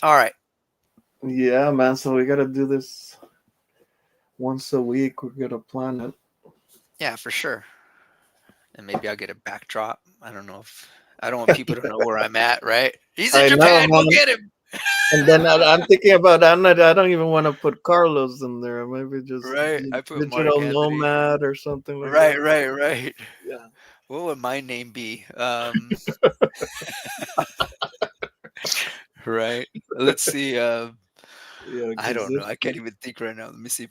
All right. Yeah, man. So we gotta do this once a week. We gotta plan it. Yeah, for sure. And maybe I'll get a backdrop. I don't know if I don't want people to know where I'm at, right? He's in I know, Japan. Go man. get him. And then I'm thinking about I don't even want to put Carlos in there. Maybe just Right. I put Mark digital Anthony. nomad or something like Right, that. right, right. Yeah. What would my name be? Right. Let's see. Yeah, I because don't know. this. I can't even think right now. Let me see.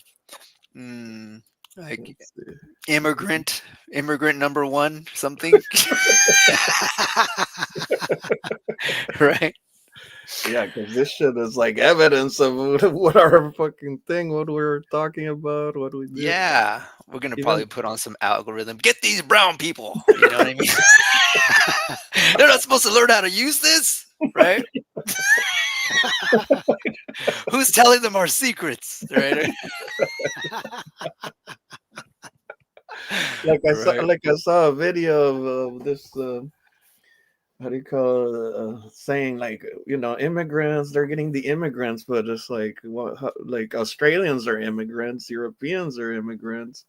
Mm, like Let's see. immigrant number one, something. Right. Yeah, because this shit is like evidence of what our fucking thing, what we're talking about, what we did. Yeah. We're gonna Even probably put on some algorithm. Get these brown people. You know what I mean? They're not supposed to learn how to use this, right? Who's telling them our secrets, right? Right. like I saw a video of this. How do you call it, saying like immigrants, they're getting the immigrants, but it's like like Australians are immigrants, Europeans are immigrants.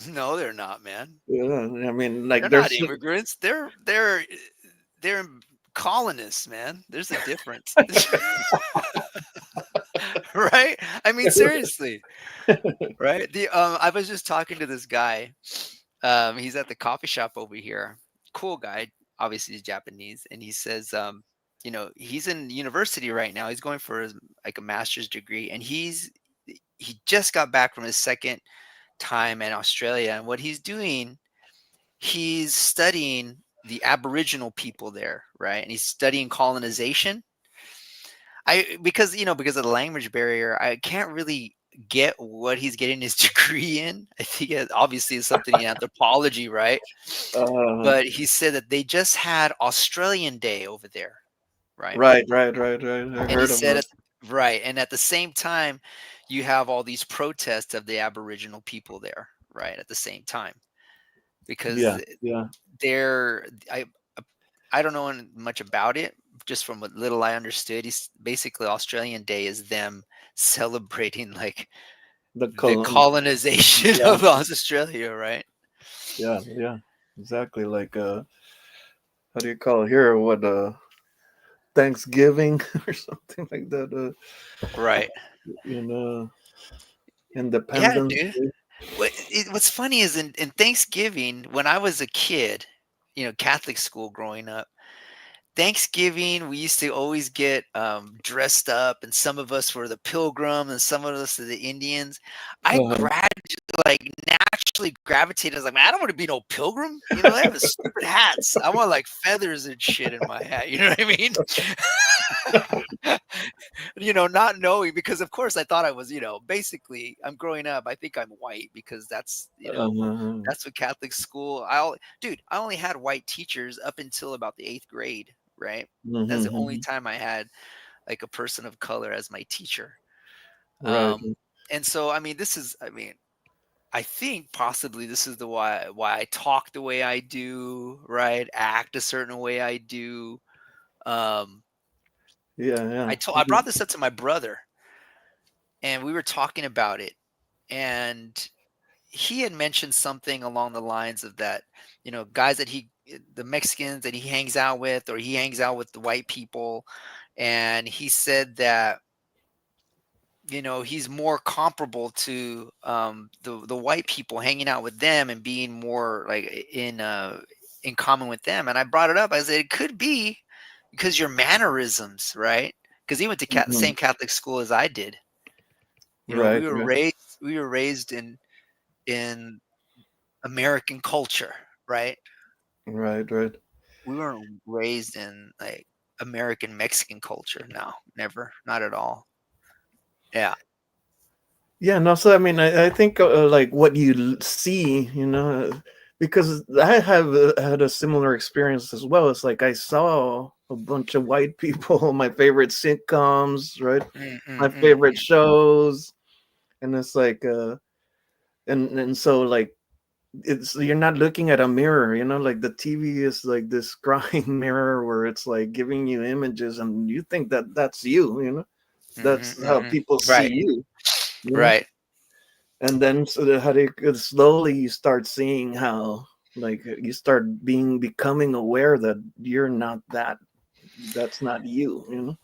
No, they're not, man. Yeah, I mean, like They're not there's immigrants. They're colonists, man. There's a difference. Right? I mean, seriously, right? I was just talking to this guy. He's at the coffee shop over here. Cool guy. Obviously, he's Japanese, and he says, he's in university right now. He's going for his like a master's degree, and he just got back from his second time in Australia, and what he's doing, he's studying the Aboriginal people there, right? And he's studying colonization. Because of the language barrier, I can't really get what he's getting his degree in. I think it obviously is something in anthropology, right? uh, But he said that they just had Australian Day over there, right? right. I And he heard said about. at right, and at the same time, you have all these protests of the Aboriginal people there, right? At the same time, Yeah, because yeah. they're I don't know much about it. Just from what little I understood, he's basically Australian Day is them celebrating like The the colon. colonization Yeah, of Australia, right? yeah. Exactly. Like how do you call it here? What Thanksgiving or something like that. Right. You know, Yeah, Independence dude. Day. What's funny is in Thanksgiving, when I was a kid, Catholic school growing up, Thanksgiving, we used to always get dressed up, and some of us were the pilgrim, and some of us are the Indians. I Uh-huh. like naturally gravitated. I was like, man, I don't want to be no pilgrim. They have the stupid hats. I want like feathers and shit in my hat. You know what I mean? Not knowing because of course I thought I was, basically I'm growing up. I think I'm white because Uh-huh. that's what Catholic school. Dude, I only had white teachers up until about the 8th grade, right? That's the only Mm-hmm. time I had like a person of color as my teacher. Right. Um, and so, I think possibly this is the why I talk the way I do, right? Act a certain way I do. Um, Yeah. I brought this up to my brother, and we were talking about it, and he had mentioned something along the lines of that, guys the Mexicans that he hangs out with, or he hangs out with the white people, and he said that he's more comparable to the white people, hanging out with them and being more like in common with them. And I brought it up. I said it could be because your mannerisms, right? Because he went to the Hmm. same Catholic school as I did. Right. We were raised in American culture, right? Right. We weren't raised in like American Mexican culture. No, never, not at all. Yeah. Yeah. No. So I mean, I think like what you see, because I have had a similar experience as well. It's like I saw a bunch of white people, my favorite sitcoms, right? Mm, mm, My mm, favorite mm. shows, and it's like and so like it's you're not looking at a mirror, you know, like the TV is like this scrying mirror where it's like giving you images and you think that that's you, you know, Hmm. that's how Hmm. people see Right. you, you know. Right. And then so how do you slowly you start seeing how like you start becoming aware that you're not that, that's not you, you know.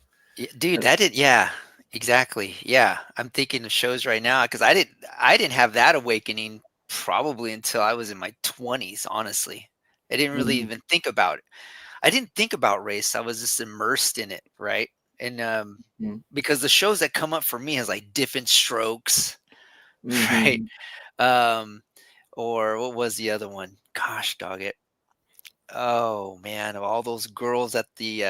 Dude, And, that did, yeah, exactly. Yeah. I'm thinking of shows right now because I didn't have that awakening probably until I was in my 20s, honestly. I didn't really mhm, even think about it. I didn't think about race. I was just immersed in it, right? And mhm, because the shows that come up for me has like Different Strokes, right? mhm. Um, or what was the other one? Gosh, dog it. Oh man, of all those girls at the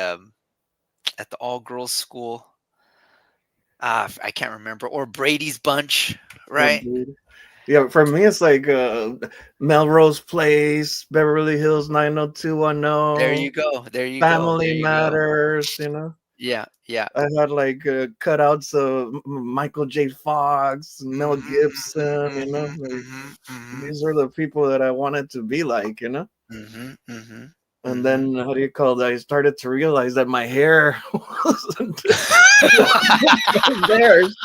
all girls school. I can't remember. Or Brady's Bunch, right? Yeah, for me it's like Melrose Place, Beverly Hills There 90210, you go. There you go. There Family you go. Matters, you know. Yeah, yeah. I had like cutouts of Michael J. Fox, Mel Mhm, Gibson, you know. mhm, Like, mhm, mhm, these are the people that I wanted to be like, you know. mhm, mhm, And mhm. then how do you call that? I started to realize that my hair wasn't theirs.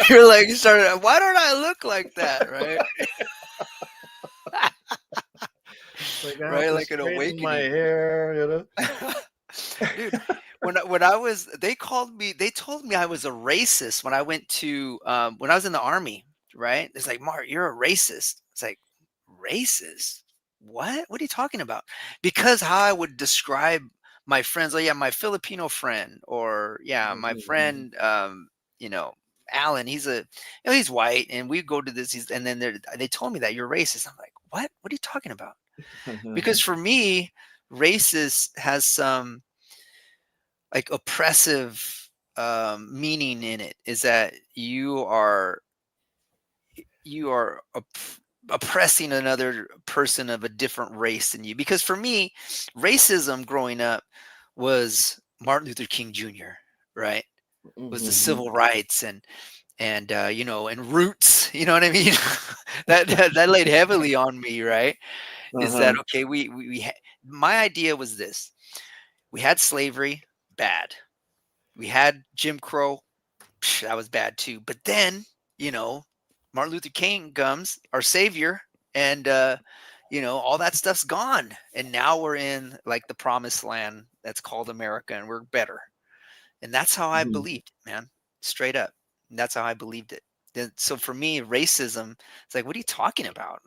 You're like, you started, why don't I look like that, right? Like I had Right, to like an straighten my awakening. hair, you know. Dude, when I was they told me I was a racist when I went to when I was in the army, right? It's like, Mark, you're a racist. It's like, racist? What? What are you talking about? Because how I would describe my friends, oh yeah, my Filipino friend, or yeah, my Mhm, friend you know, Alan, he's white, and we go to this, and then they told me that you're racist. I'm like, what? What are you talking about? Because mhm, for me, racist has some like oppressive meaning in it, is that you are oppressing another person of a different race than you. Because for me, racism growing up was Martin Luther King Jr., right? Was the mhm, civil rights and you know, and roots, you know what I mean? That laid heavily on me, right? Is uh-huh, that okay? My idea was this: we had slavery, bad. We had Jim Crow, that was bad too. But then, you know, Martin Luther King comes, our savior, and you know, all that stuff's gone. And now we're in like the promised land that's called America, and we're better. And that's how I mhm, believed, man. Straight up. And that's how I believed it. So for me, racism, it's like, what are you talking about?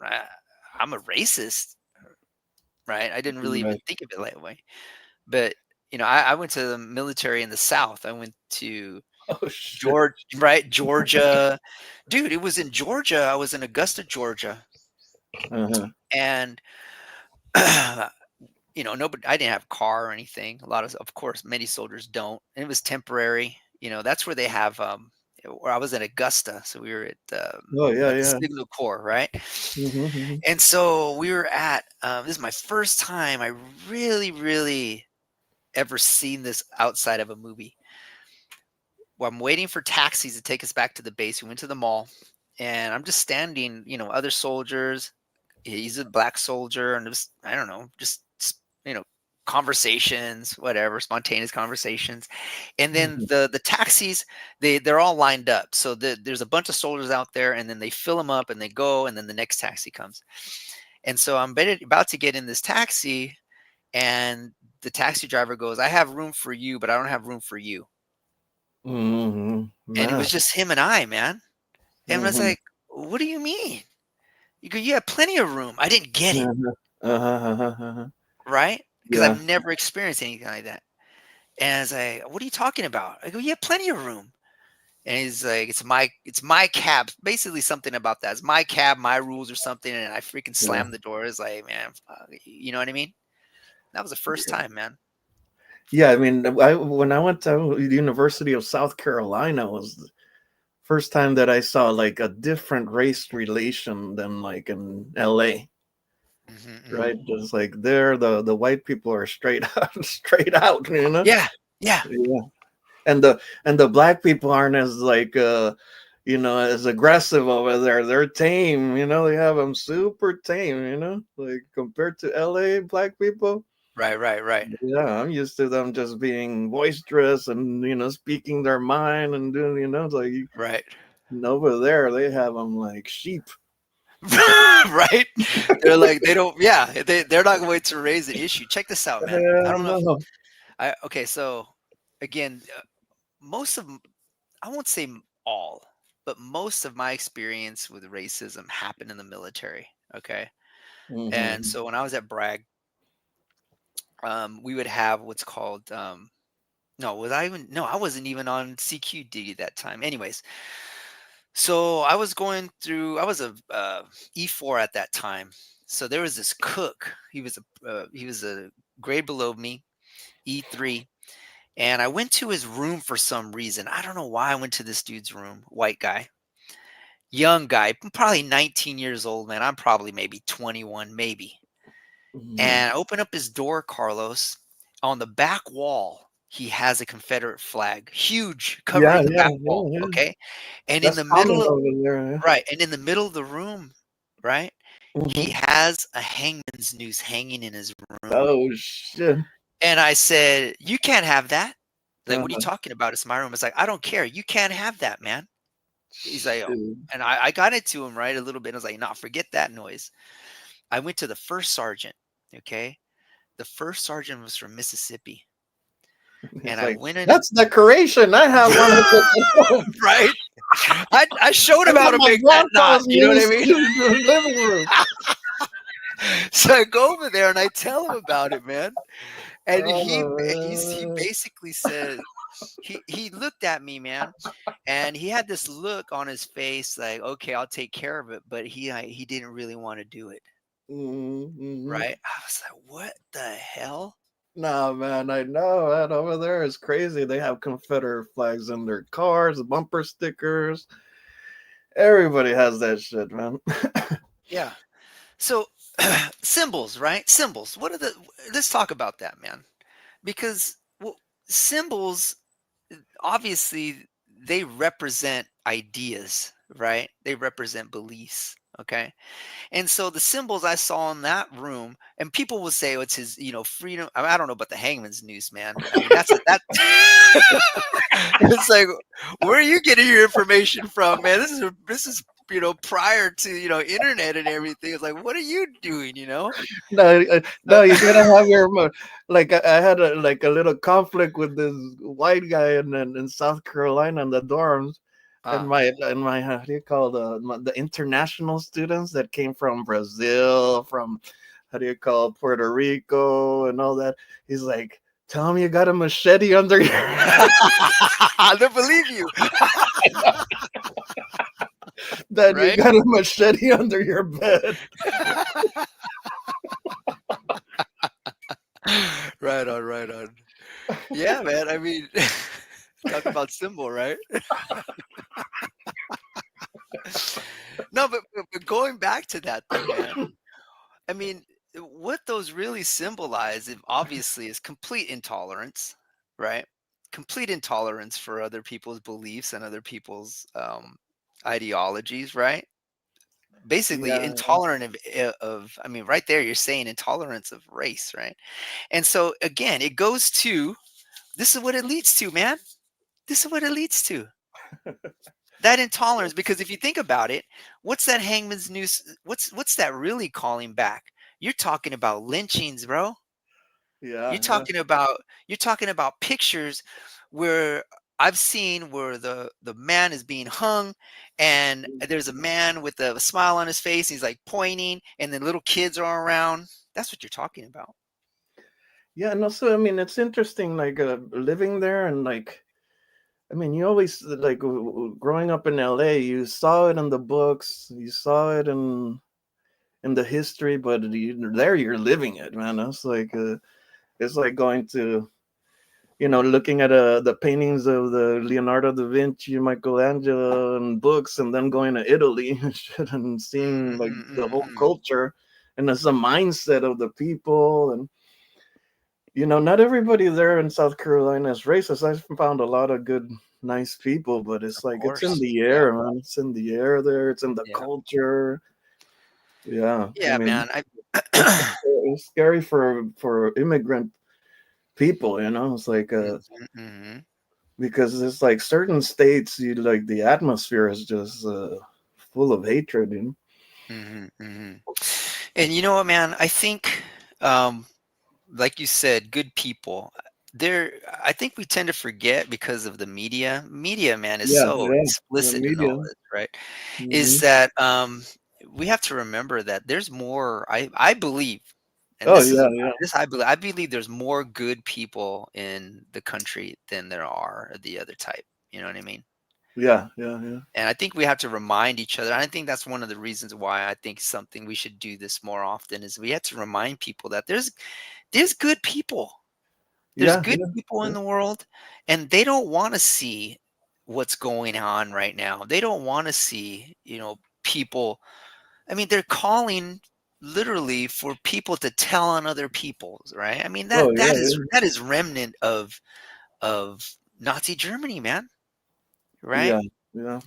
I'm a racist, right? I didn't really even right. think of it that way. But you know, I went to the military in the South. I went to Oh shit. Georgia, right? Georgia. Dude, it was in Georgia. I was in Augusta, Georgia. Uh-huh. And you know, nobody I didn't have a car or anything. A lot of course, many soldiers don't. And it was temporary. You know, that's where they have where I was in Augusta. So we were Oh yeah, at the yeah. Signal Corps, right? Mhm, mhm, And so we were at this is my first time I really, really ever seen this outside of a movie. Well, I'm waiting for taxis to take us back to the base. We went to the mall, and I'm just standing, you know, other soldiers. He's a black soldier, and just I don't know, you know, conversations, whatever, spontaneous conversations. And then mhm, the taxis, they're all lined up. So there's a bunch of soldiers out there, and then they fill them up, and they go, and then the next taxi comes. And so I'm about to get in this taxi, and the taxi driver goes, "I have room for you, but I don't have room for you." mhm. And it was Man. just him and I, man. And I was Mhm. like, "What do you mean?" You go, "You have plenty of room." I didn't get it, Uh-huh. Uh-huh, uh-huh, uh-huh. right? Because I've Yeah. never experienced anything like that. And I was like, "What are you talking about?" I go, "You have plenty of room." And he's like, "It's my cab." Basically something about that. It's my cab, my rules or something. And I freaking Yeah. slammed the door. It's like, man, you know what I mean? That was the first Yeah. time, man. Yeah, I mean, I when I went to the University of South Carolina was the first time that I saw like a different race relation than like in LA, Hmm. Hmm. right? Just like there, the white people are straight out, straight out, you know? Yeah, yeah. Yeah. And the black people aren't as like as aggressive over there. They're tame, they have them super tame, like compared to LA black people. Right, right, right, Yeah, I'm used to them just being boisterous and speaking their mind and doing, like right. over there they have them like sheep. Right? They're like they don't. Yeah, they're not going to raise the issue. Check this out, man. I Hell don't know if no. I. Okay, so again, most of I won't say all, but most of my experience with racism happened in the military. Okay, and Hmm. so when I was at Bragg, we would have what's called no, was I even no, I wasn't even on CQ duty that time. Anyways, so I was a E4 at that time. So there was this cook. He was a grade below me, E3, and I went to his room for some reason. I don't know why I went to this dude's room. White guy, young guy, probably 19 years old, man. I'm probably maybe 21, maybe. Hmm. And I open up his door, Carlos. On the back wall, he has a Confederate flag, huge, Yeah, covering the yeah, back yeah, wall. yeah. Okay, and in That's the common middle, over there. right, and in the middle of the room, right, Yeah. he Hmm. has a hangman's noose hanging in his room. Oh shit. And I said, "You can't have that." Like, "What are you Uh, talking about? It's my room." It's like, "I don't care. You can't have that, man." He's like, "Oh." shit. And I got into him, right, a little bit. I was like, "Nah, forget that noise." I went to the first sergeant, okay? The first sergeant was from Mississippi, and It's I like went in. that's decoration. I have one of those at home. Right? I showed him It's how on to my make that knot, grandpa's you know what I mini mean? living room. So I go over there and I tell him about it, man. And he Oh, basically said he looked at me, man, and he had this look on his face like, "Okay, I'll take care of it," but he didn't really want to do it, mm-hmm. right? I was like, "What the hell?" Nah, man, I know that over there is crazy. They have Confederate flags in their cars, bumper stickers. Everybody has that shit, man. Yeah. So symbols, right? Symbols. What are the let's talk about that, man. Because well, symbols obviously they represent ideas, right? They represent beliefs, okay? And so the symbols I saw in that room, and people will say, "Oh, it's his, freedom." I don't know about the hangman's noose, man. I mean, that. It's like, where are you getting your information from, man? This is prior to internet and everything. It's like, what are you doing? No, Uh, no, you gotta have your like. I had a little conflict with this white guy in South Carolina in the dorms, and uh, my how do you call the international students that came from Brazil, from how do you call Puerto Rico and all that. He's like, "Tell me you got a machete under your I don't believe you, that you right? got a machete under your bed." Right on, right on. Yeah, man. I mean, talk about symbol, right? No, but going back to that though, man. I mean, what those really symbolize, obviously, is complete intolerance, right? Complete intolerance for other people's beliefs and other people's ideologies, right? Basically, Yeah, intolerant of, I mean, right there, you're saying intolerance of race, right? And so, again, it goes to this is what it leads to, man. This is what it leads to, that intolerance. Because if you think about it, what's that hangman's noose? What's that really calling back? You're talking about lynchings, bro. You're yeah, yeah. talking about pictures where I've seen where the man is being hung, and there's a man with a smile on his face. He's like pointing, and then little kids are around. That's what you're talking about. Yeah, and also, I mean, it's interesting, like living there, and like, I mean, you always like growing up in LA, you saw it in the books, you saw it in the history, but there you're living it, man. It's like going to, looking at the paintings of the Leonardo da Vinci, Michelangelo, and books, and then going to Italy and shit, and seeing like the whole Mm-hmm. culture, and it's the mindset of the people, and not everybody there in South Carolina is racist. I found a lot of good, nice people, but it's Of like it's in course. the Yeah. air, man. It's in the air there. It's in the Yeah. culture. Yeah, I Yeah, mean, man. it's, it's scary for immigrant people. It's like Mhm. because it's like certain states, you like the atmosphere is just full of hatred. Mhm. Mhm. And you know what, man? I think, um, like you said, good people. I think we tend to forget because of the media. Media, man, is Yeah, so yeah, the explicit in all media. this, right? Is Hmm. that we have to remember that there's more. I believe, and Oh this is yeah, yeah, this I believe. I believe there's more good people in the country than there are the other type. You know what I mean? yeah, yeah, yeah, And I think we have to remind each other. I think that's one of the reasons why I think something we should do this more often is we have to remind people that there's good people. There's yeah, good yeah, people in yeah. the world, and they don't want to see what's going on right now. They don't want to see, people. I mean, they're calling literally for people to tell on other people, right? I mean, Oh that yeah, that is yeah, that is remnant of Nazi Germany, man, right? yeah, yeah.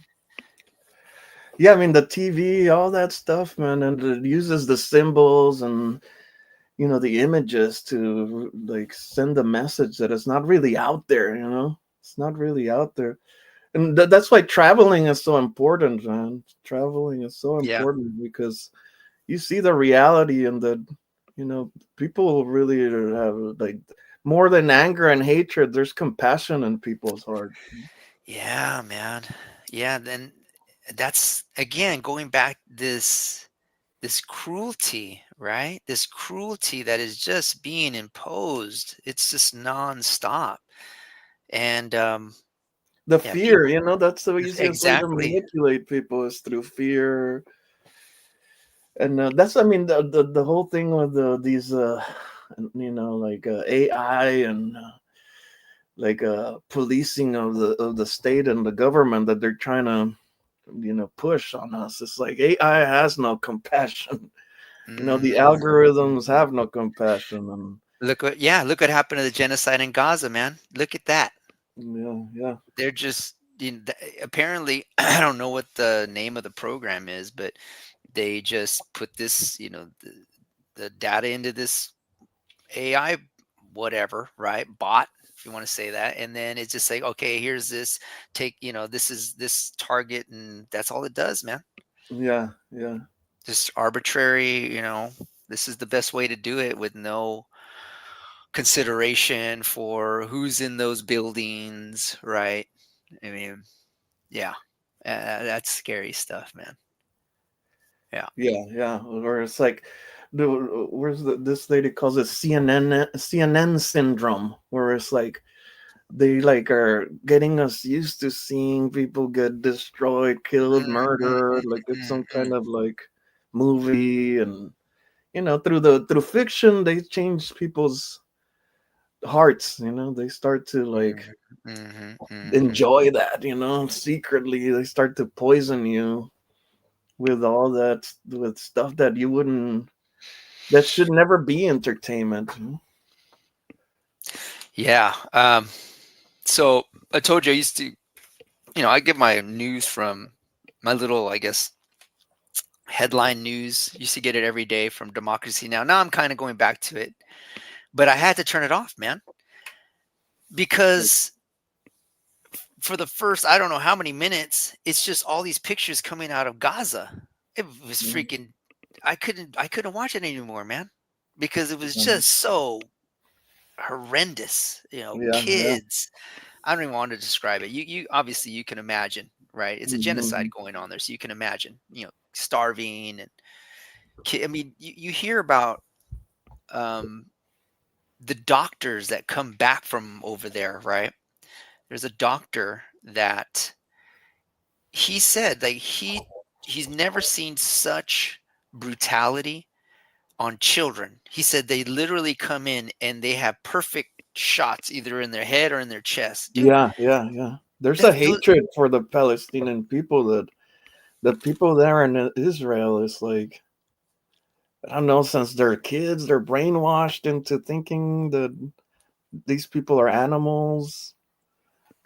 Yeah, I mean the TV, all that stuff, man, and it uses the symbols and the images to like send a message that it's not really out there. It's not really out there, and that's why traveling is so important, man. Traveling is so Yeah. important because you see the reality and people really have like more than anger and hatred. There's compassion in people's heart. Yeah, man. Yeah, then that's again going back this cruelty, right? This cruelty that is just being imposed. It's just nonstop. And The yeah, fear, people that's the easiest way to exactly. manipulate people is through fear. And that's, I mean, the whole thing with these, like AI and like policing of the state and the government that they're trying to, push on us. It's like AI has no compassion. The Mhm. algorithms have no compassion, and Look what happened to the genocide in Gaza, man. Look at that. yeah, yeah, They're just apparently I don't know what the name of the program is, but they just put this, the data into this AI whatever, right? Bot, if you want to say that. And then it's just like, okay, here's this, this is this target, and that's all it does, man. yeah, yeah, Just arbitrary, this is the best way to do it with no consideration for who's in those buildings, right? I mean, yeah, that's scary stuff, man. Yeah. yeah. Or it's like, where's this lady calls it CNN syndrome, where it's like they like are getting us used to seeing people get destroyed, killed, murdered, like it's some kind of like movie. And through fiction they change people's hearts. They start to like Hmm. Hmm. enjoy that. Secretly they start to poison you with all that, with stuff that you wouldn't, that should never be entertainment. Yeah. So I told you I used to, I get my news from my little, I guess, headline news. Used to get it every day from Democracy Now. Now I'm kind of going back to it, but I had to turn it off, man, because for the first, I don't know how many minutes, it's just all these pictures coming out of Gaza. It was freaking, I couldn't watch it anymore, man, because it was Um, just so horrendous, yeah, yeah. kids. I don't even want to describe it. You obviously you can imagine, right? It's a genocide Mhm. going on there, so you can imagine, starving and I mean, you hear about um, the doctors that come back from over there, right? There's a doctor that he said like he's never seen such brutality on children. He said they literally come in and they have perfect shots either in their head or in their chest, dude. Yeah, yeah, yeah. There's a That those, hatred for the Palestinian people, that the people there in Israel is like, I don't know, since they're kids, they're brainwashed into thinking that these people are animals.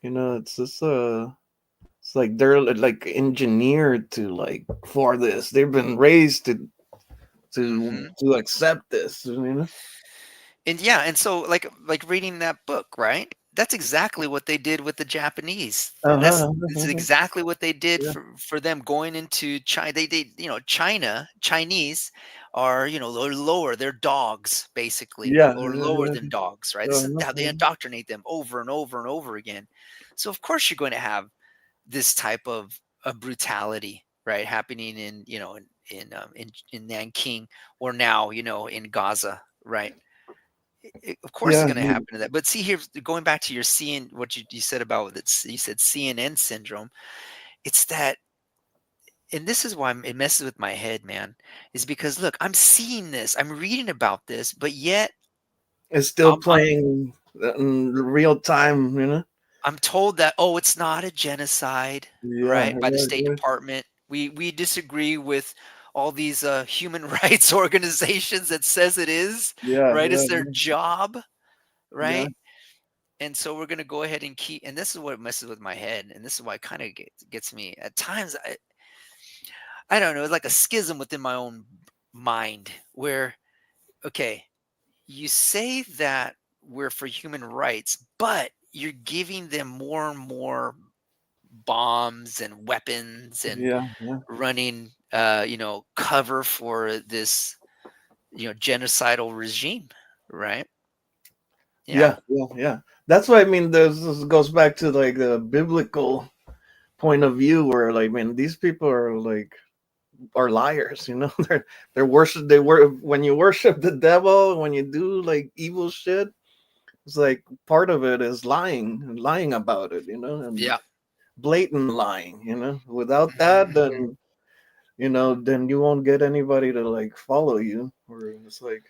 You know, it's just it's like they're like engineered to like for this. They've been raised Hmm. to accept this. You know. And yeah, and so like reading that book, right? That's exactly what they did with the Japanese. Uh-huh. This is Uh-huh. exactly what they did Yeah. for them going into China. They Chinese are lower. They're dogs basically, Yeah. or Yeah. lower Yeah. than dogs, right? This is Uh-huh. how they Uh-huh. indoctrinate them over and over and over again. So of course you're going to have this type of brutality, right, happening in Nanking, or now in Gaza, right? Of course it's Yeah. going to happen to that. But see here, going back to your seeing what you said about that, you said CNN syndrome. It's that, and this is why it messes with my head, man. Is because look, I'm seeing this, I'm reading about this, but yet It's still I'm playing in real time. You know. I'm told that, oh, it's not a genocide, Yeah. right, by the Yeah. State Yeah. Department. We disagree with all these human rights organizations that says it is, Yeah. right? Yeah. It's their job, Yeah. right? And so we're gonna go ahead and keep. And this is what messes with my head, and this is why it kind of gets me at times. I don't know, it's like a schism within my own mind where, okay, you say that we're for human rights, but you're giving them more and more bombs and weapons and Yeah. Yeah. running cover for this genocidal regime, right? Yeah. Yeah, yeah, yeah. That's why I mean. This goes back to like the biblical point of view, where like, man, these people are like are liars. You know, they're worship. They were when you worship the devil, when you do like evil shit. It's like part of it is lying about it. You know, and Yeah. blatant lying. You know, without Hmm. that, Hmm. then you won't get anybody to like follow you. Or it's like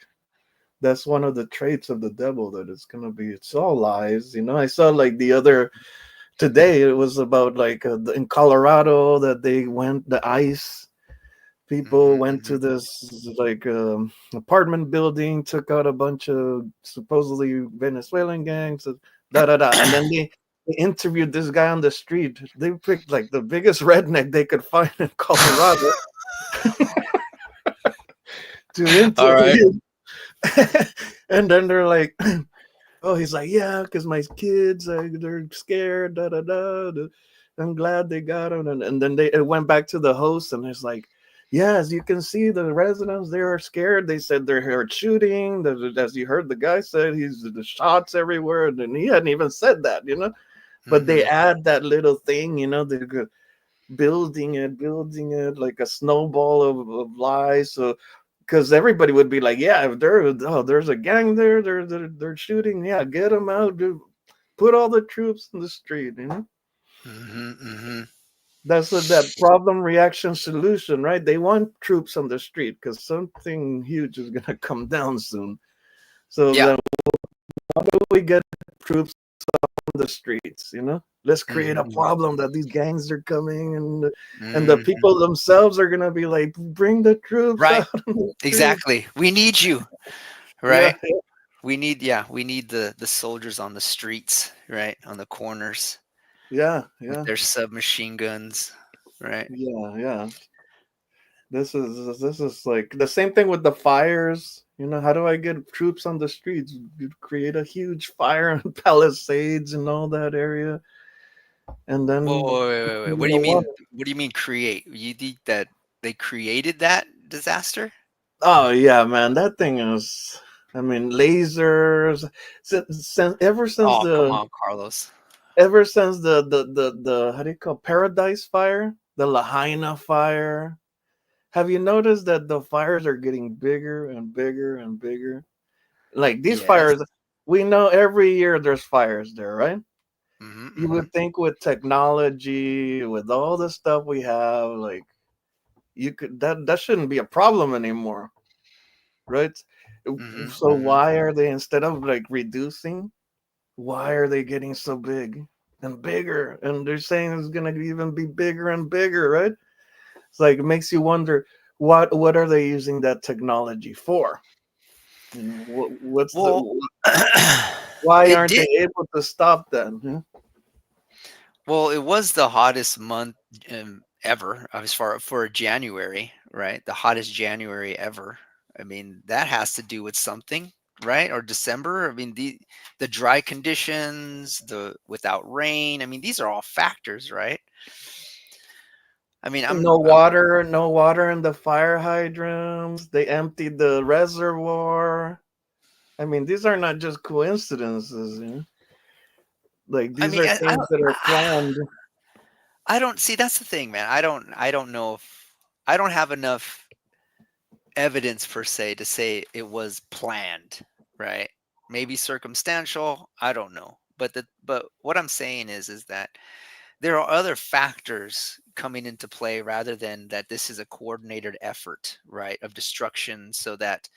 that's one of the traits of the devil, that it's gonna be it's all lies. You know, I saw like the other today it was about like in Colorado that they went the ICE people Hmm. went Hmm. to this like apartment building, took out a bunch of supposedly Venezuelan gangs, da da da, and then they interviewed this guy on the street. They picked like the biggest redneck they could find in Colorado to All right. interview. And then they're like, oh, he's like, yeah, because my kids, they're scared, da da da. I'm glad they got him. And then it went back to the host, and it's like, yes, you can see the residents, they are scared. They said they heard shooting. As you heard the guy said, he's the shots everywhere. And he hadn't even said that, you know? But they Hmm. add that little thing, you know, they're building it like a snowball of lies. So because everybody would be like, yeah, if there's a gang there, they're shooting, yeah, get them out, dude. Put all the troops in the street, you know. Hmm. Hmm. That's that problem reaction solution, right? They want troops on the street because something huge is gonna come down soon. So Yeah. then how do we get troops on the streets? You know, let's create a Hmm. problem that these gangs are coming, and the Hmm. people themselves are gonna be like, bring the troops Right. out on the street. Exactly. We need you, Yeah, right? We need the soldiers on the streets, right? On the corners yeah, with yeah, their submachine guns, right? yeah, yeah. This is like the same thing with the fires. You know, how do I get troops on the streets? You create a huge fire and palisades and all that area, and then Whoa, wait, wait, wait. you know what? What do you mean create? You think that they created that disaster? Oh yeah, man, that thing is. I mean, lasers. Since Oh, come on, Carlos. ever since the how do you call Paradise Fire, the Lahaina fire. Have you noticed that the fires are getting bigger and bigger and bigger? Like these Yes. fires, we know every year there's fires there, right? Hmm. You Hmm. would think with technology, with all the stuff we have, like you could that shouldn't be a problem anymore, right? Hmm. So Hmm. why are they, instead of like reducing, why are they getting so big and bigger? And they're saying it's gonna even be bigger and bigger, right? It's like it makes you wonder what are they using that technology for? You know, what's the Well, why it aren't they did. able to stop that? Huh? Well, it was the hottest month ever as far for January, right? The hottest January ever. I mean, that has to do with something, right? Or December. I mean, the dry conditions, the without rain. I mean, these are all factors, right? I mean, No water in the fire hydrants. They emptied the reservoir. I mean, these are not just coincidences, you know? Like I these mean, are things that are planned. I don't see that's the thing, man. I don't know if I don't have enough evidence per se to say it was planned, right? Maybe circumstantial, I don't know. But what I'm saying is that there are other factors coming into play rather than that this is a coordinated effort, right, of destruction so that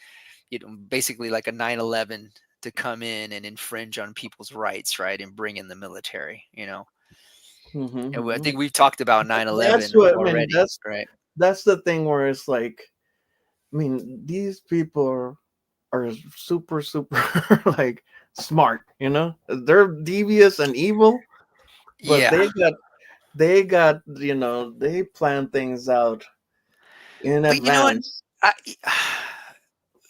basically like a 9/11 to come in and infringe on people's rights, right, and bring in the military, And I Mhm. think we've talked about That's 9/11 what I mean. already, right? That's the thing where it's like, I mean, these people are super like smart, you know? They're devious and evil, but Yeah. they plan things out in But you know what? advance. I,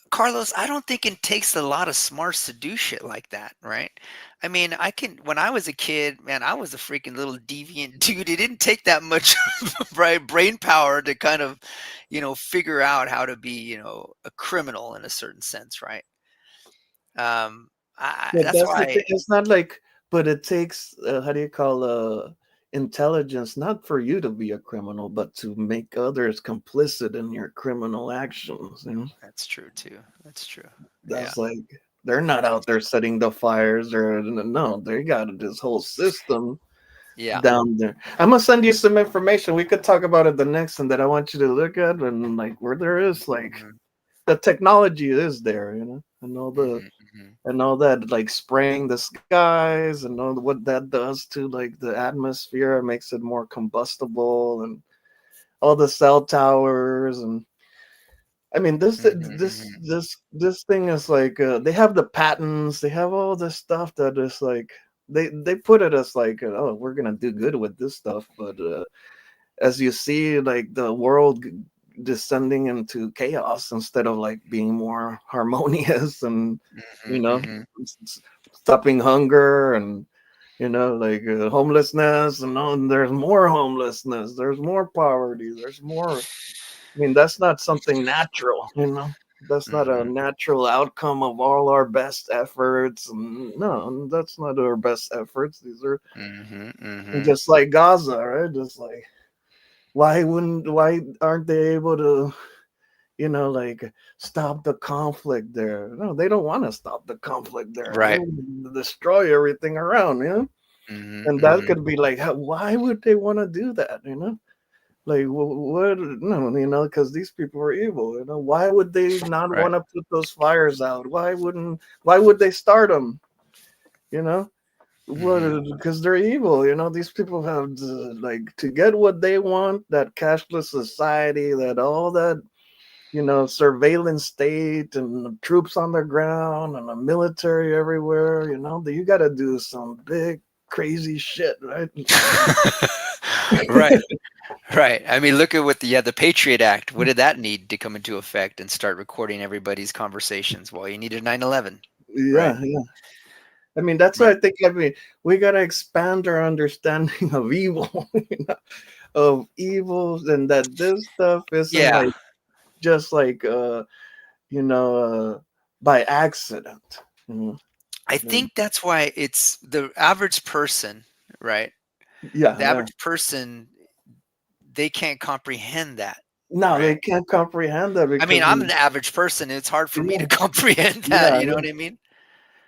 Carlos, I don't think it takes a lot of smarts to do shit like that, right? I mean, when I was a kid, man, I was a freaking little deviant dude. It didn't take that much right brain power to kind of, figure out how to be, a criminal in a certain sense, right? But That's that's the why, thing. It's not like, but it takes how do you call intelligence, not for you to be a criminal, but to make others complicit in your criminal actions. You know, that's true too. That's true. Yeah. that's like they're not out there setting the fires or no, they got this whole system Yeah. down there. I'm gonna send you some information. We could talk about it the next one that I want you to look at, and like where there is like Hmm. the technology is there, you know, Hmm. Hmm. and all that like spraying the skies and all what that does to like the atmosphere. It makes it more combustible and all the cell towers and I mean Hmm. this thing is like they have the patents, they have all this stuff that is like they put it as like oh we're gonna do good with this stuff, but as you see like the world descending into chaos instead of like being more harmonious and Hmm. you know Hmm. stopping hunger and like homelessness and there's more homelessness, there's more poverty, there's more. I mean, that's not something natural, that's not a Hmm. natural outcome of all our best efforts. And no, that's not our best efforts. These are Hmm. Hmm. just like Gaza, right? Just like why aren't they able to like stop the conflict there? No, they don't want to stop the conflict there. They Right. want to destroy everything around, Hmm. and that Hmm. could be like why would they want to do that, like what? No, because these people are evil, why would they not Right. want to put those fires out? Why would they start them, you know what? Hmm. Because they're evil, these people have like to get what they want, that cashless society, that all that surveillance state and troops on the ground and a military everywhere. You got to do some big crazy shit, right? Right. Right. I mean, look at what the Patriot Act. What did that need to come into effect and start recording everybody's conversations? Well, you needed 9/11, right? Yeah, yeah. I mean, that's what Right. I think. I mean, we got to expand our understanding of evil, of evil, and that this stuff isn't Yeah. like just like you know by accident. You know? I Like, think that's why it's the average person, right? yeah, The yeah. average person, they can't comprehend that, No, they right? can't comprehend that I mean, because I'm an average person. It's hard for me to yeah, comprehend that. yeah, You know yeah. what I mean?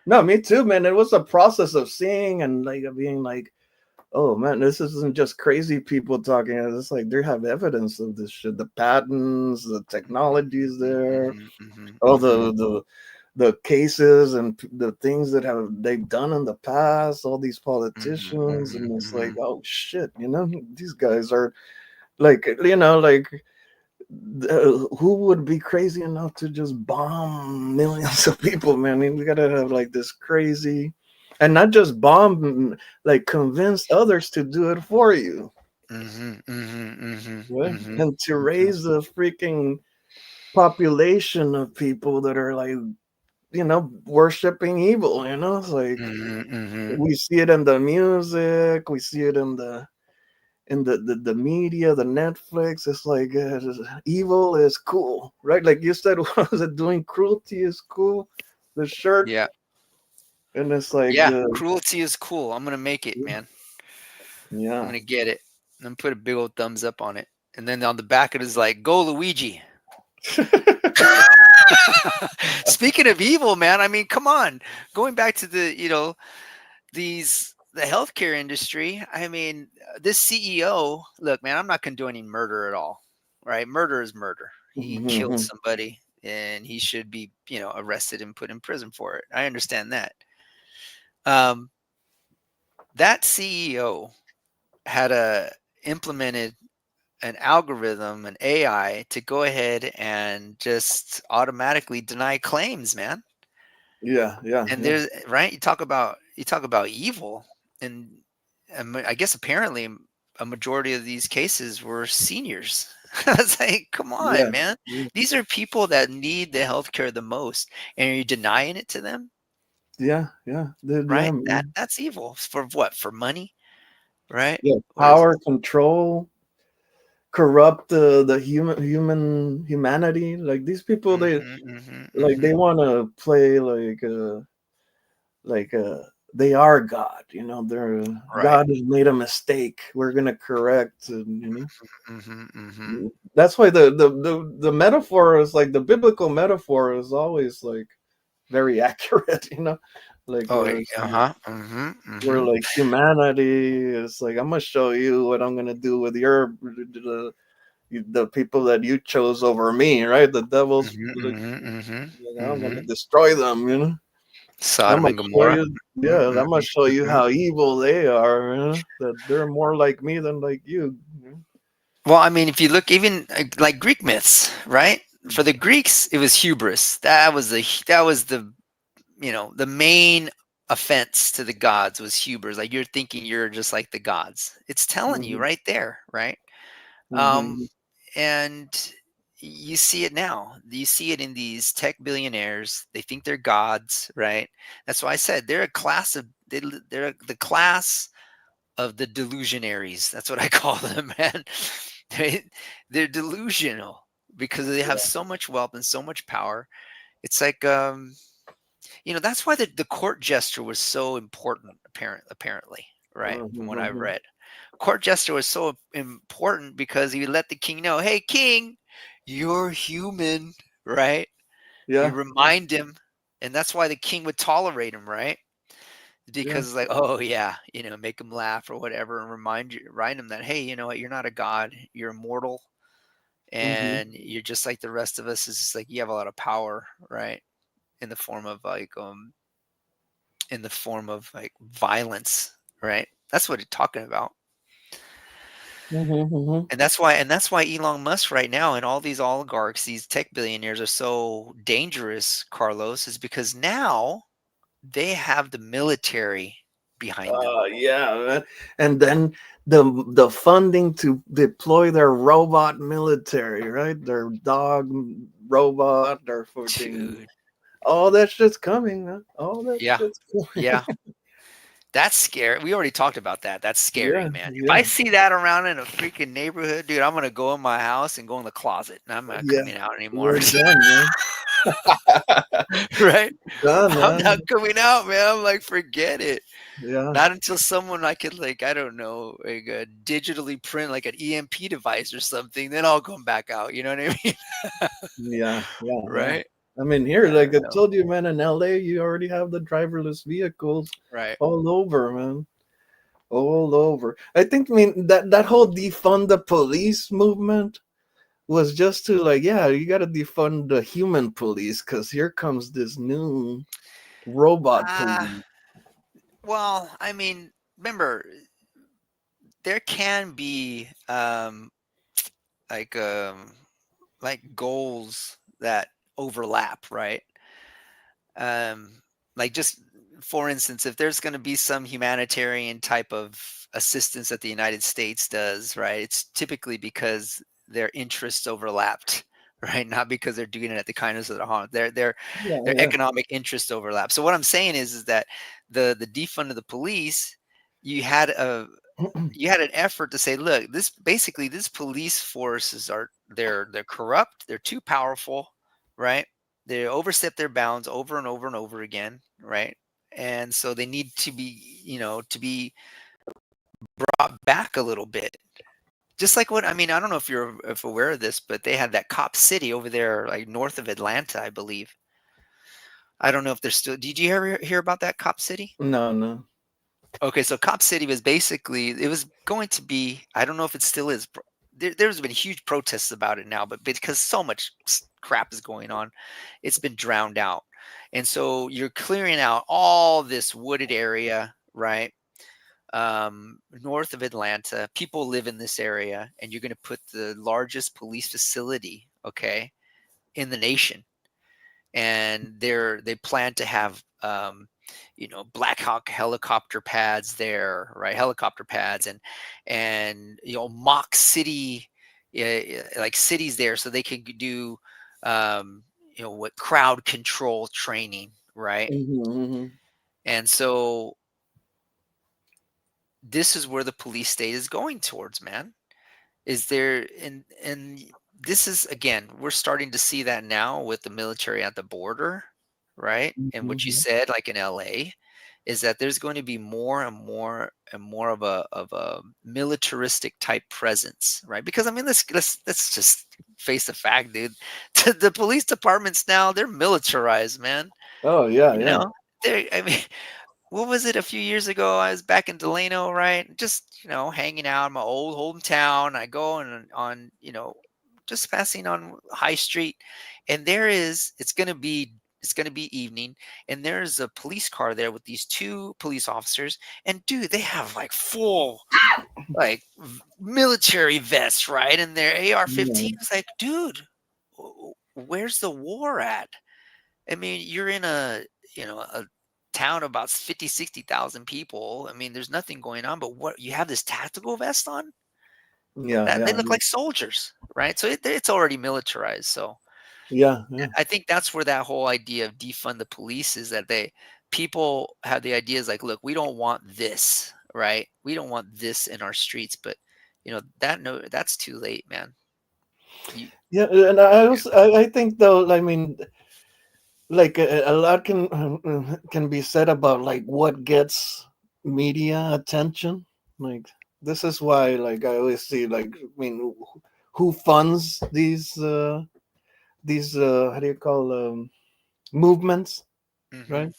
No, me too, man. It was a process of seeing and like being like, oh man, this isn't just crazy people talking. It's like they have evidence of this shit. The patents, the technologies Mhm. there, Mhm. Mhm. all Mhm. the cases and the things that they've done in the past. All these Mhm. politicians, Mhm. and it's like, Mhm. oh shit, these guys are like, like who would be crazy enough to just bomb millions of people, man? I mean, we gotta have like this crazy. and not just bomb, like convince others to do it for you, right? And to raise the freaking population of people that are like, worshiping evil. It's like we see it in the music, we see it in the media, the Netflix. It's like evil is cool, right? Like you said, what was it? Doing cruelty is cool. The shirt, Yeah. and it's like, Yeah. Cruelty is cool. I'm gonna make it, man. I'm yeah. gonna get it. I'm gonna put a big old thumbs up on it. And then on the back it is like, go Luigi. Speaking of evil, man, I mean, come on. Going back to the healthcare industry, I mean, this CEO, look, man, I'm not condoning murder at all. Right? Murder is murder. He killed Mhm. somebody and he should be, arrested and put in prison for it. I understand that. Um, that CEO had implemented an algorithm, an AI, to go ahead and just automatically deny claims, man. Yeah, yeah, And yeah, there's right. You talk about evil, and I guess apparently a majority of these cases were seniors. I was like, come on, yeah, man. yeah, These are people that need the healthcare the most, and are you denying it to them? yeah, yeah, yeah, Right? That man. that's evil. For what? For money? Right? Yeah, What is it? power, control, corrupt the humanity. Like these people, they Mhm, mhm, like they mhm. want to play like they are God. They're Right. God has made a mistake. We're gonna correct. Mhm, mhm. That's why the metaphor is like the biblical metaphor is always like very accurate. Like Oh, where it's uh-huh. Mhm, where mhm, like humanity is like, I'm gonna show you what I'm gonna do with the people that you chose over me, right? The devils, mhm, like, mhm, mhm, I'm gonna mhm. destroy them. I'm Sodom gonna and show Gomorrah. you, Mhm, yeah, I'm gonna mhm, show you mhm. how evil they are. That they're more like me than like you. Well, I mean, if you look even like Greek myths, right? For the Greeks, it was hubris. That was the main offense to the gods was hubris. Like you're thinking you're just like the gods. It's telling you Mhm, right there, right? Um, mhm. and you see it now. You see it in these tech billionaires. They think they're gods, right? That's why I said they're a class of they're the class of the delusionaries. That's what I call them, man. They, they're delusional because they have Yeah. so much wealth and so much power. It's like that's why the court gesture was so important, apparently, right? Mhm, From what I've mhm. read. Court gesture was so important because he let the king know, hey king, you're human, right? You Yeah, remind him, and that's why the king would tolerate him, right? yeah. Because it's like, oh yeah, make him laugh or whatever, and remind him that, hey, you know what, you're not a god, you're immortal, Mhm. and you're just like the rest of us. It's just like you have a lot of power, right? In the form of like violence, right? That's what he's talking about. Mhm, mhm. And that's why Elon Musk right now and all these oligarchs, these tech billionaires are so dangerous, Carlos, is because now they have the military behind them. Yeah, man. And then the funding to deploy their robot military, right? Their dog robot, their fucking Dude. all that shit's coming, man. All that Yeah. shit's coming. Yeah. That's scary. We already talked about that. That's scary, Yeah, man. If I yeah, see that around in a freaking neighborhood, dude, I'm gonna go in my house and go in the closet, and I'm not yeah. coming out anymore. We're done, man. Right? Done, I'm not man. coming out, man. I'm like, forget it. Yeah, Not until someone I could like, I don't know, like digitally print like an EMP device or something, then I'll come back out. You know what I mean? yeah, yeah, yeah. Right? I mean, here, I like don't I know. told you, man, in LA, you already have the driverless vehicles Right. all over, man. All over. I think, I mean, that whole defund the police movement was just to like, yeah, you got to defund the human police because here comes this new robot Ah, police. well, I mean, remember, there can be like um like goals that overlap, right? Um like just for instance, if there's going to be some humanitarian type of assistance that the United States does, right? It's typically because their interests overlapped, right? Not because they're doing it at the kindness of their heart. Yeah, Their yeah. economic interests overlap. So what I'm saying is that the defund of the police, you had a you had an effort to say, look, this basically this police forces are they're corrupt, they're too powerful, right? They overstep their bounds over and over and over again, right? And so they need to be, to be brought back a little bit. Just like what I mean, I don't know if you're if aware of this, but they had that cop city over there, like north of Atlanta, I believe. I don't know if they're still. Did you ever hear about that cop city? No, no. Okay, so Cop City was basically it was going to be. I don't know if it still is. There's been huge protests about it now, but because so much crap is going on, it's been drowned out. And so you're clearing out all this wooded area, right? North of Atlanta. People live in this area, and you're going to put the largest police facility, okay, in the nation. And they plan to have Black Hawk helicopter pads there, right? Helicopter pads and mock city, like cities there, so they can do what crowd control training, right? Hmm. And so this is where the police state is going towards, man. Is there and this is again, we're starting to see that now with the military at the border, right? And what you Hmm. said, like in LA, is that there's going to be more and more and more of a militaristic type presence, right? Because I mean, let's just face the fact, dude. The police departments now, they're militarized, man. Oh, yeah, You yeah. know, I mean, what was it a few years ago? I was back in Delano, right? Just, hanging out in my old hometown. I go on, just passing on High Street, and it's gonna be evening, and there's a police car there with these two police officers, and dude, they have like full like military vests, right? And their Yeah, AR-15 is like, dude, where's the war at? I mean, you're in a town about 50, 60,000 people. I mean, there's nothing going on, but what you have this tactical vest on? yeah, That they yeah, look like soldiers, right? So it's already militarized. So yeah, yeah. I think that's where that whole idea of defund the police is that people have the ideas like, look, we don't want this, right? We don't want this in our streets, but that's too late, man. You, Yeah, and I think though, I mean, like a lot can be said about like what gets media attention. Like this is why, like I always see, like I mean, who funds these how do you call movements, hmm right?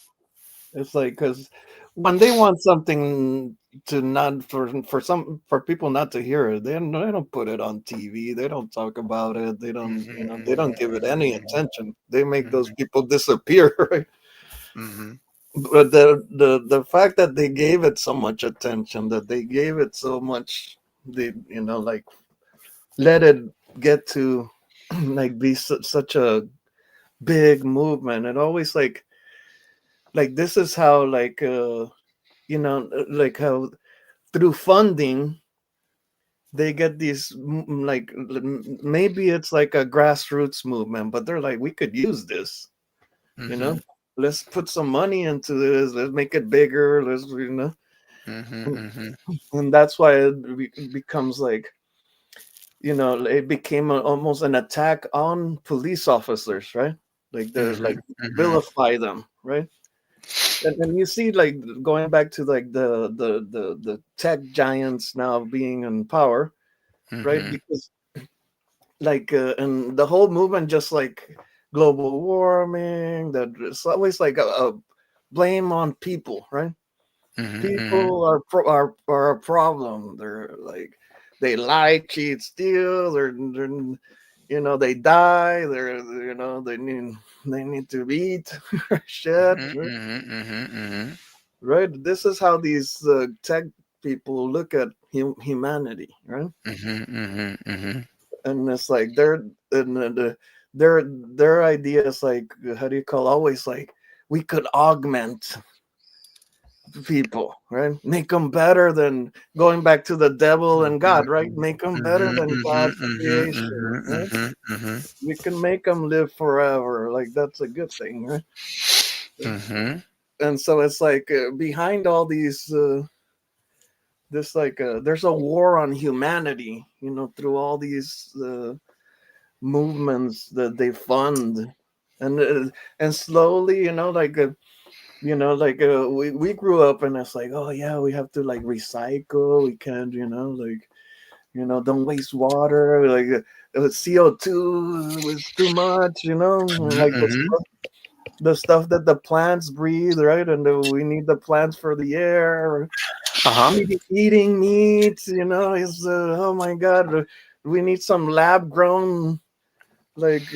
It's like because when they want something to not for people not to hear it, they don't put it on TV. They don't talk about it. They hmm don't they hmm don't give it any hmm attention. They make those hmm people disappear, right? hmm But the fact that they gave it so much attention, that they gave it so much, they like let it get to like be such a big movement. And always like this is how like how through funding they get these maybe it's like a grassroots movement, but they're like we could use this, you know hmm let's put some money into this, let's make it bigger, let's Mhm, mhm, and that's why becomes like it became almost an attack on police officers, right? Like they're mhm, like mhm, vilify them, right? And you see like going back to like the tech giants now being in power, right? mhm, Because like and the whole movement just like global warming, that it's always like a blame on people, right? mhm, mhm, People are a problem. They're like they lie, cheat, steal. They're they die. They need to eat shit, mhm, mhm, mhm, mhm, right? This is how these tech people look at humanity, right? mhm, mhm, mhm, And it's like their idea is like, how do you call, always like we could augment. people, right? Make them better than going back to the devil and Mhm, God, right? Make them better mhm, than mhm, God's mhm, creation, mhm, right? mhm, mhm, We can make them live forever. Like that's a good thing, right? mhm. And so it's like behind all these, this like there's a war on humanity, through all these movements that they fund, and slowly, we grew up and it's like, oh yeah, we have to like recycle, we can't, like, don't waste water, like CO2 was too much, Mhm, like mhm. the stuff that the plants breathe, right? And we need the plants for the air. Uh-huh. Eating meat, is oh my god, we need some like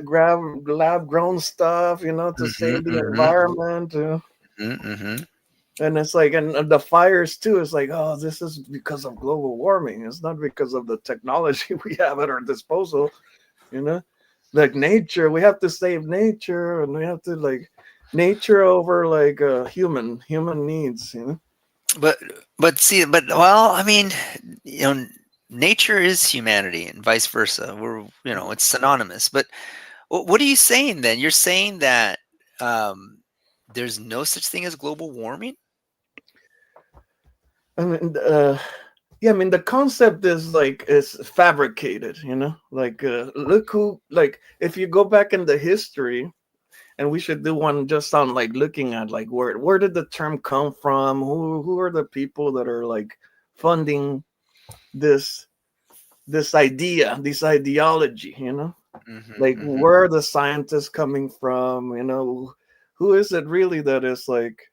lab grown stuff, to Mhm, save the mhm, environment. mhm, mhm. And it's like, and the fires too. It's like, oh, this is because of global warming. It's not because of the technology we have at our disposal. You know, like nature, we have to save nature, and we have to like nature over like human needs. But see, but well, I mean, nature is humanity and vice versa. It's synonymous. But what are you saying then? You're saying that um, there's no such thing as global warming? I mean, yeah, I mean the concept is like it's fabricated. Like look who, like, if you go back in the history, and we should do one just on like looking at like where did the term come from, who are the people that are like funding this idea, this ideology, Mhm, like mhm, where are the scientists coming from, who is it really that is like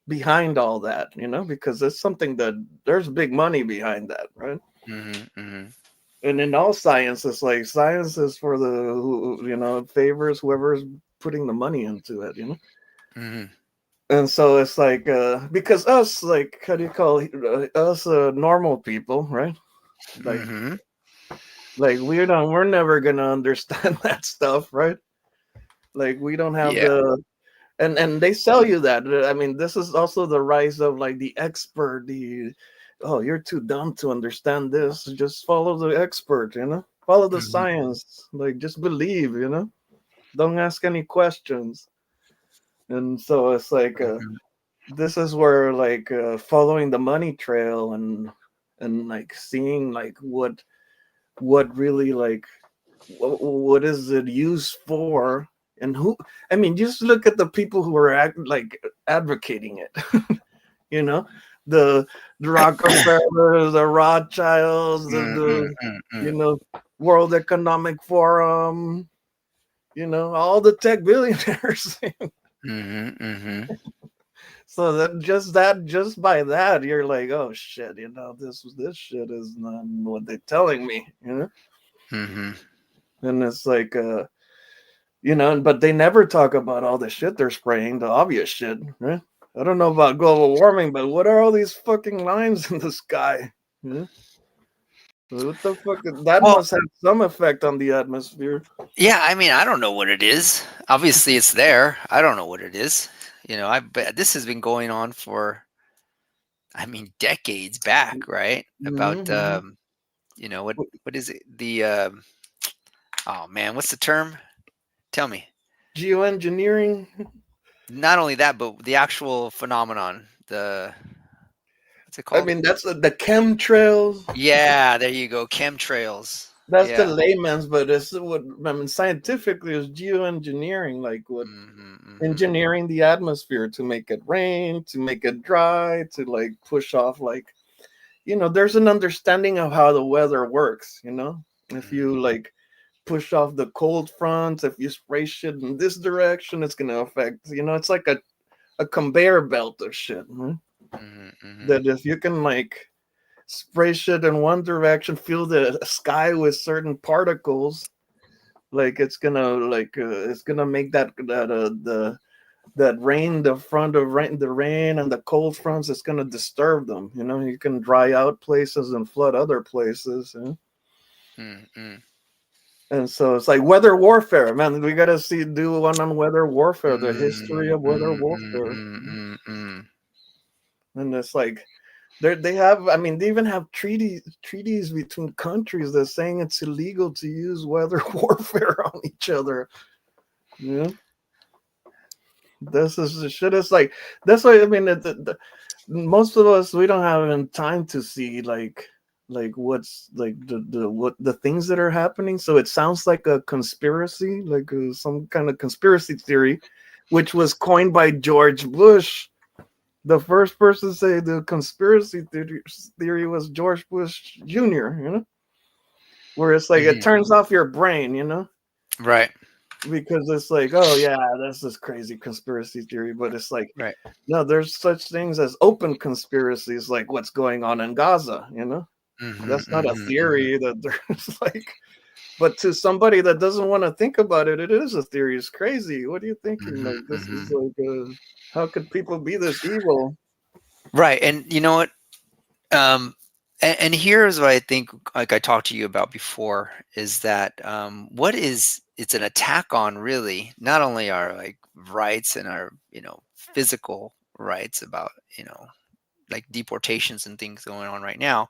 behind all that, because it's something that there's big money behind that, right? mhm, mhm, And in all science, it's like science is for the favors whoever's putting the money into it, mhm, and so it's like because us, like, how do you call it, us normal people, right? like mhm. like we're never gonna understand that stuff, right? Like we don't have Yeah. the, and they sell you that. I mean, this is also the rise of like the expert, the, oh, you're too dumb to understand this, just follow the expert, follow the Mhm, science, like just believe, don't ask any questions. And so it's like mhm, this is where like following the money trail, and like seeing like what really like what is it used for, and who, I mean, just look at the people who are like advocating it. you know the Rockefellers, the Rothschilds, mm, mm, the mm, you mm. know World Economic Forum, all the tech billionaires. Mhm, mhm, So just by that, you're like, oh shit, this shit is not what they're telling me, mhm. and it's like but they never talk about all the shit they're spraying, the obvious shit, right? I don't know about global warming, but what are all these fucking lines in the sky? Yeah. What the fuck? That Well, must have some effect on the atmosphere. yeah, I mean, I don't know what it is. Obviously, it's there. I don't know what it is. I bet this has been going on for, I mean, decades back, right? About Mm-hmm. what is it? Oh man, what's the term? Tell me. Geoengineering. Not only that, but the actual phenomenon. What's it I called? mean, that's the chemtrails. Yeah, there you go. Chemtrails. That's the Yeah. layman's, but it's what I mean scientifically is geoengineering, like what Hmm, hmm. engineering the atmosphere to make it rain, to make it dry, to like push off like there's an understanding of how the weather works, if Hmm, you like push off the cold fronts, if you spray shit in this direction, it's gonna affect, it's like a conveyor belt of shit, hmm, hmm, that if you can like spray shit in one direction, fill the sky with certain particles, like it's gonna make that rain, the front of rain, the rain and the cold fronts, it's gonna disturb them. You can dry out places and flood other places. hmm. And so it's like weather warfare, man. We gotta do one on weather warfare, the history Mm, of weather mm, mm, warfare. mm, mm, mm. And it's like they have, I mean, they even have treaties between countries that saying it's illegal to use weather warfare on each other. Yeah, this is the shit. It's like that's why I mean, most of us we don't have even time to see like what's like the things that are happening. So it sounds like a conspiracy, like some kind of conspiracy theory, which was coined by George Bush. The first person to say the conspiracy theory was George Bush Jr., where it's like it Mhm. turns off your brain, Right. because it's like, oh yeah, that's this crazy conspiracy theory. But it's like, Right. no, there's such things as open conspiracies, like what's going on in Gaza, Mhm, That's not a mhm, mhm. theory that there's like, but to somebody that doesn't want to think about it, it is a theory. It's crazy. What are you thinking? Mhm, Like, this is mhm. like, how could people be this evil? Right. And you know what? And here's what I think, like I talked to you about before, is that what is it's an attack on really not only our like rights and our physical rights about like deportations and things going on right now,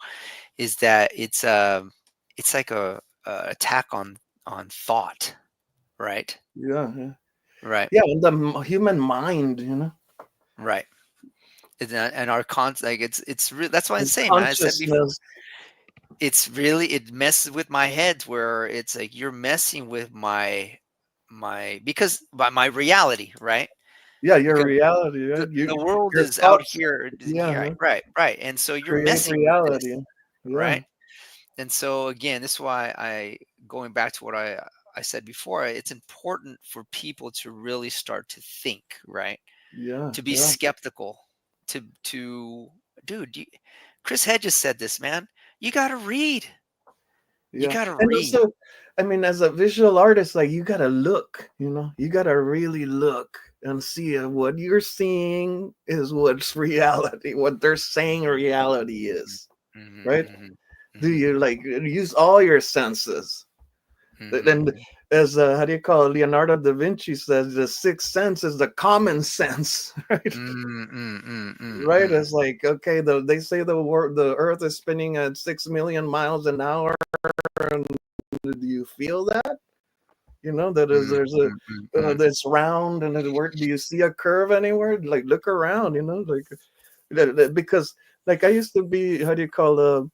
is that it's like a attack on thought, right? Yeah, yeah, Right. yeah. And the human mind, Right. And our like that's why I and say, man. I said before, consciousness. it messes with my head where it's like you're messing with my because by my reality, right? Yeah, your Because reality, the, right? the world Your is out thoughts, here, yeah, right, huh? right, and so you're Create messing with reality. this, Yeah, right? And so again, this is why going back to what I said before, it's important for people to really start to think, right? yeah, To be yeah, skeptical, to dude, Chris Hedges said this, man. You got to read. You yeah. got to And read. also, I mean, as a visual artist, like you gotta look, you gotta really look and see if what you're seeing is what's reality, what they're saying reality is, Mhm, right? mhm, Do mhm, you like use all your senses? And mhm, as how do you call it? Leonardo da Vinci says, the sixth sense is the common sense, right? mm, mm, mm, mm, Right? mm, It's like, okay, they say the Earth is spinning at 6 million miles an hour, and do you feel that? That is mm, there's a mm, mm, mm. that's round, and where do you see a curve anywhere? Like look around, like because like I used to be, how do you call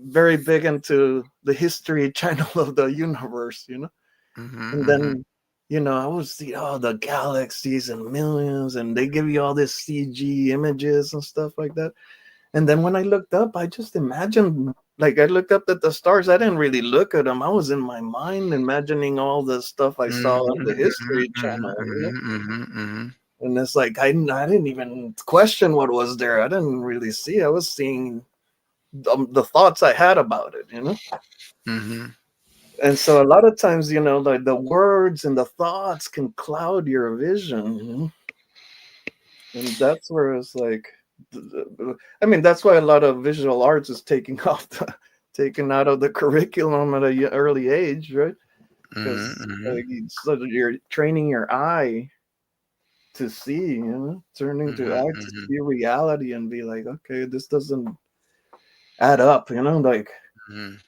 very big into the history channel of the universe, Mhm, and mhm, then I would see the galaxies and millions, and they give you all this CG images and stuff like that. And then when I looked up, I just imagined, like I looked up at the stars. I didn't really look at them. I was in my mind imagining all the stuff I saw mhm, on the mhm, History mhm, Channel. mhm, mhm, And it's like I didn't even question what was there. I didn't really see. I was seeing the thoughts I had about it. mhm, And so a lot of times, like the words and the thoughts can cloud your vision. And that's where it's like, I mean, that's why a lot of visual arts is taking off, taken out of the curriculum at a early age, right? mhm, Because mhm, so that you're training your eye to see, turning to mhm, act to mhm, see reality and be like, okay, this doesn't add up, mhm,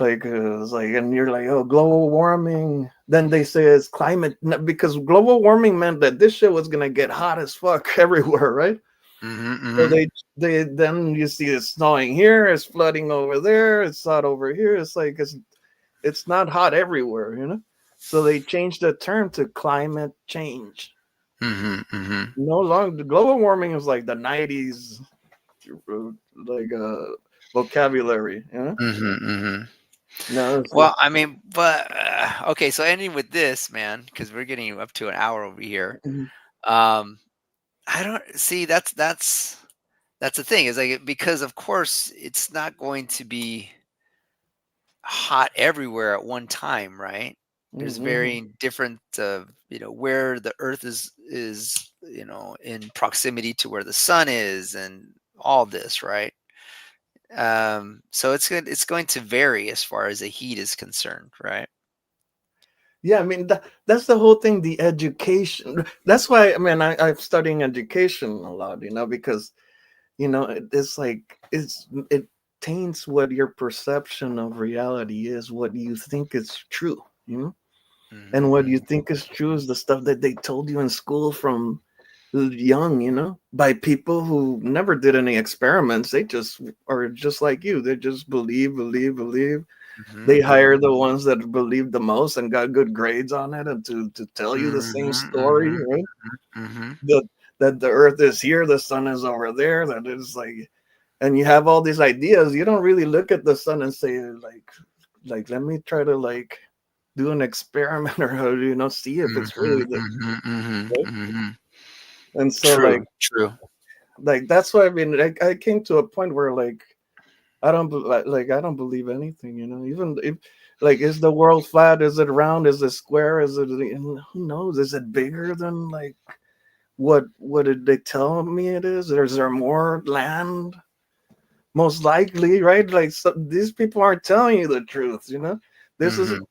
it's like, and you're like, oh, global warming. Then they say it's because global warming meant that this shit was gonna get hot as fuck everywhere, right? mhm, So mhm, they then you see it's snowing here, it's flooding over there, it's hot over here. It's like it's not hot everywhere. So they changed the term to climate change. mhm, mhm, No longer global warming is like the '90s, like vocabulary. mhm, mhm. No, it's Well, I mean, but okay. So ending with this, man, because we're getting up to an hour over here. Um, I don't see that's the thing is like because of course it's not going to be hot everywhere at one time, right? There's mm-hmm. varying different where the earth is in proximity to where the sun is and all this, right? So it's going to vary as far as the heat is concerned, right? Yeah, I mean that's the whole thing. The education. That's why I mean I'm studying education a lot, because it's like it taints what your perception of reality is, what you think is true, and what you Hmm. think is true is the stuff that they told you in school from young, by people who never did any experiments. They just are just like you. They just believe, believe, believe. They hire Hmm. the ones that believe the most and got good grades on it, and to tell you the same Hmm. story, Hmm. right? Hmm. That the earth is here, the sun is over there, that is like, and you have all these ideas. You don't really look at the sun and say like let me try to like do an experiment or see if it's Hmm. really the Hmm. right? Hmm. And so True, true. that's why I mean I came to a point where like I don't like I don't believe anything, even if like is the world flat, is it round, is it square, is it, who knows, is it bigger than like what did they tell me it is, or is there more land? Most likely, right? Like these people aren't telling you the truth, this is Hmm.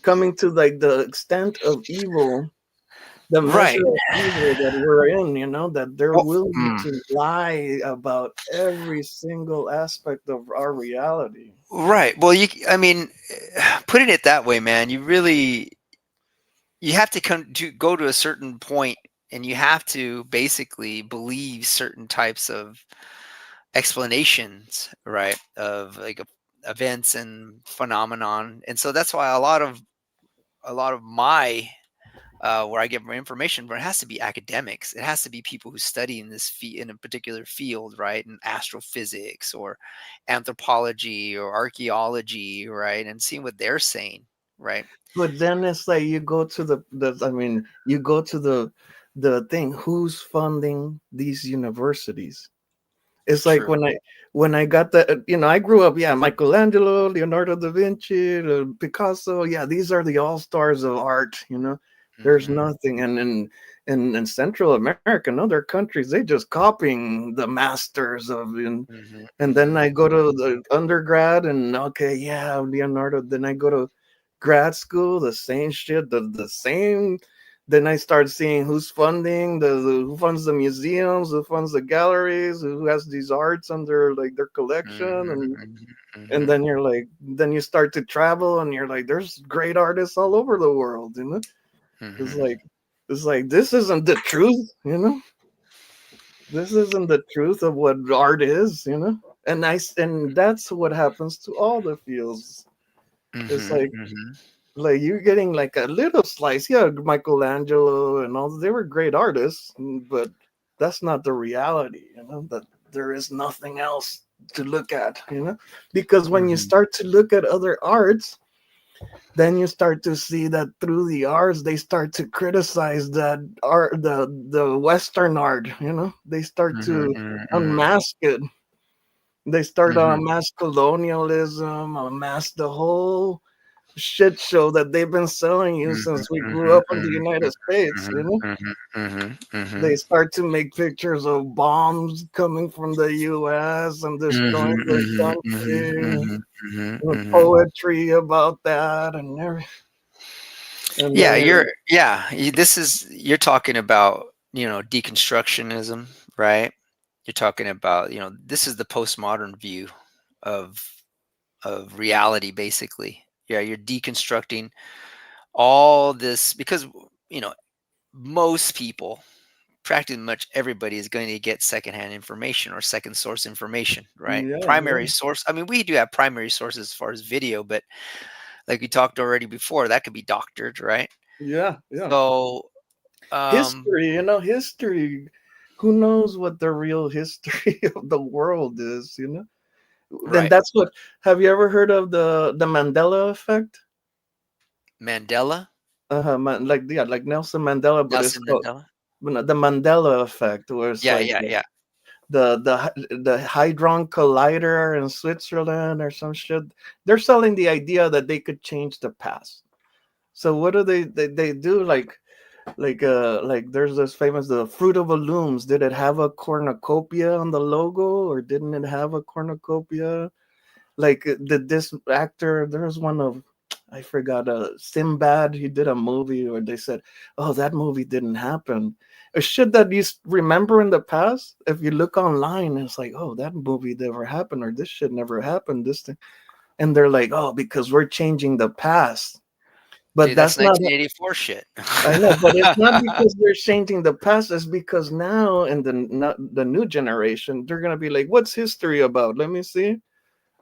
coming to like the extent of evil, the measure Right. of evil that we're in, that they're Well, willing to lie about every single aspect of our reality. right. Well, I mean, putting it that way, man, you have to come to go to a certain point, and you have to basically believe certain types of explanations, right, of like events and phenomenon. And so that's why a lot of my where I get my information, but it has to be academics. It has to be people who study in in a particular field, right? In astrophysics or anthropology or archaeology, right? And seeing what they're saying, right? But then it's like you go to the I mean, you go to the thing, who's funding these universities? It's like True. when I got the I grew up, yeah, Michelangelo, Leonardo da Vinci, Picasso, yeah, these are the all stars of art. There's Hmm. nothing, and in Central America and other countries, they just copying the masters of. Hmm. And then Hmm. I go to the undergrad, and okay, yeah, Leonardo. Then I go to grad school, the same shit, the same. Then I start seeing who's funding who funds the museums, who funds the galleries, who has these arts under like their collection, and Hmm. then you're like, then you start to travel, and you're like, there's great artists all over the world, It's Hmm. like, this isn't the truth, This isn't the truth of what art is, and that's what happens to all the fields. It's Hmm. like you're getting like a little slice. Yeah, Michelangelo and all, they were great artists, but that's not the reality, that there is nothing else to look at, because when you Hmm. start to look at other arts, then you start to see that through the arts they start to criticize that art, the Western art, they start Hmm. to Hmm. unmask it. They start to Hmm. unmask colonialism, unmask the whole shit show that they've been selling you Mhm, since we grew mhm, up in the mhm, United States, mhm, mhm, mhm, They mhm, start to make pictures of bombs coming from the US and mhm, destroying the mhm, mhm, country, mhm, mhm, and mhm. poetry about that and Yeah, then you're you're yeah, you're talking about, deconstructionism, right? You're talking about, this is the postmodern view of reality basically. Yeah, you're deconstructing all this because, you know, most people, practically much everybody is going to get secondhand information or second source information, right? yeah, Primary source. I mean, we do have primary sources as far as video, but like we talked already before, that could be doctored, right? yeah, yeah. So, History, history. Who knows what the real history of the world is, Then right. that's what. Have you ever heard of the Mandela effect? Mandela, Like, yeah, like Nelson Mandela, but it's Nelson called Mandela. the Mandela effect, where it's Yeah, like yeah, yeah. the Hadron Collider in Switzerland or some shit. They're selling the idea that they could change the past. So what do they do? Like like there's this famous the Fruit of the Looms. Did it have a cornucopia on the logo or didn't it have a cornucopia? Like did this actor? There's one of I forgot. Sinbad. He did a movie where they said, "Oh, that movie didn't happen." Shit that you remember in the past. If you look online, it's like, "Oh, that movie never happened," or "This shit never happened." This thing, and they're like, "Oh, because we're changing the past." But Dude, that's that's not. 1984 shit. I know, but it's not because they're changing the past. It's because now in the new generation, they're gonna be like, "What's history about? Let me see."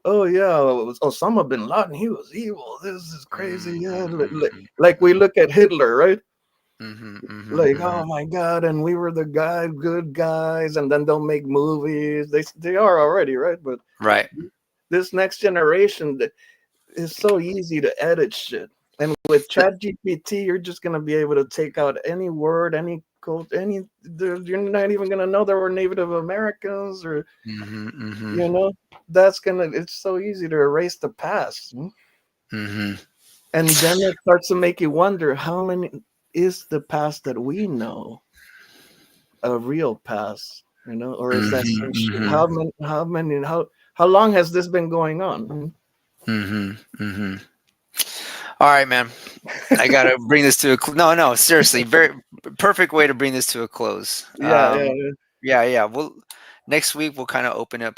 Oh yeah, it was Osama bin Laden. He was evil. This is crazy. Yeah, like we look at Hitler, right? Like, oh my God, and we were the good guys, and then they'll make movies. They are already, right? But Right. this next generation is so easy to edit shit. And with ChatGPT, you're just gonna be able to take out any word, any code, you're not even gonna know there were Native Americans or you know. It's so easy to erase the past. And then it starts to make you wonder how many is the past that we know a real past, or is that some shit? How long has this been going on? All right, man. I gotta bring this to a no, seriously, very perfect way to bring this to a close. Yeah. Yeah. Well, next week we'll kind of open up with